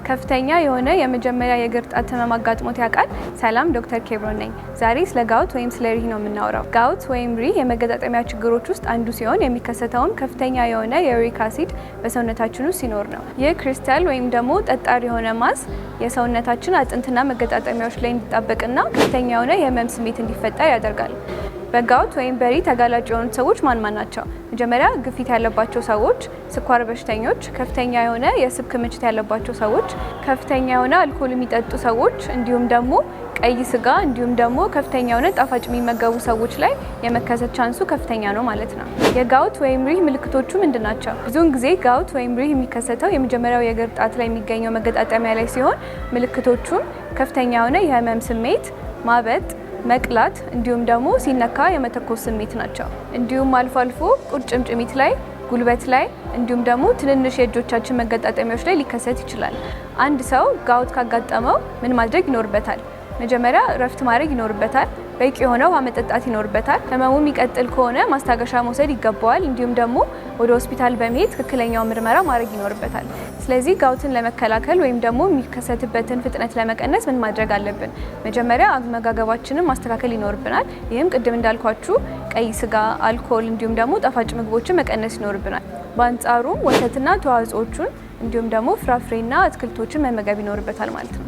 ከፍተኛ የሆነ የመጀመሪያ የእግር ጣት ህመም አጋጥሞት ያውቃል? ሰላም፣ ዶክተር ኬብሮን ነኝ። ዛሬ ስለ ጋውት ወይም ስለ ሪህ ነው የምናወራው። ጋውት ወይም ሪህ የመገጣጠሚያ ችግሮች ውስጥ አንዱ ሲሆን የሚከሰተውም ከፍተኛ የሆነ የዩሪክ አሲድ በሰውነታችን ውስጥ ሲኖር ነው። ይህ ክሪስታል ወይም ደግሞ ጠጣር የሆነ ማስ የሰውነታችን አጥንትና መገጣጠሚያዎች ላይ እንዲጣበቅና ከፍተኛ የሆነ የህመም ስሜት እንዲፈጠር ያደርጋል። በጋውት ወይም በሪህ ተጋላጭ የሆኑት ሰዎች ማን ናቸው? መጀመሪያ ግፊት ያለባቸው ሰዎች፣ ስኳር በሽተኞች፣ ከፍተኛ የሆነ የስብ ክምችት ያለባቸው ሰዎች፣ ከፍተኛ የሆነ አልኮል የሚጠጡ ሰዎች እንዲሁም ደግሞ ቀይ ስጋ እንዲሁም ደግሞ ከፍተኛ የሆነ ጣፋጭ የሚመገቡ ሰዎች ላይ የመከሰት ቻንሱ ከፍተኛ ነው ማለት ነው። የጋውት ወይም ሪህ ምልክቶቹ ምንድን ናቸው? ብዙውን ጊዜ ጋውት ወይም ሪህ የሚከሰተው የመጀመሪያው የእግር ጣት ላይ የሚገኘው መገጣጠሚያ ላይ ሲሆን ምልክቶቹም ከፍተኛ የሆነ የህመም ስሜት፣ ማበጥ፣ መቅላት እንዲሁም ደግሞ ሲነካ የመተኮስ ስሜት ናቸው። እንዲሁም አልፎ አልፎ ቁርጭምጭሚት ላይ፣ ጉልበት ላይ እንዲሁም ደግሞ ትንንሽ የእጆቻችን መገጣጠሚያዎች ላይ ሊከሰት ይችላል። አንድ ሰው ጋውት ካጋጠመው ምን ማድረግ ይኖርበታል? መጀመሪያ እረፍት ማድረግ ይኖርበታል። በቂ የሆነ ውሃ መጠጣት ይኖርበታል። ህመሙ የሚቀጥል ከሆነ ማስታገሻ መውሰድ ይገባዋል። እንዲሁም ደግሞ ወደ ሆስፒታል በመሄድ ትክክለኛው ምርመራ ማድረግ ይኖርበታል። ስለዚህ ጋውትን ለመከላከል ወይም ደግሞ የሚከሰትበትን ፍጥነት ለመቀነስ ምን ማድረግ አለብን? መጀመሪያ አመጋገባችንን ማስተካከል ይኖርብናል። ይህም ቅድም እንዳልኳችሁ ቀይ ስጋ፣ አልኮል እንዲሁም ደግሞ ጣፋጭ ምግቦችን መቀነስ ይኖርብናል። በአንጻሩ ወተትና ተዋጽኦቹን እንዲሁም ደግሞ ፍራፍሬና አትክልቶችን መመገብ ይኖርበታል ማለት ነው።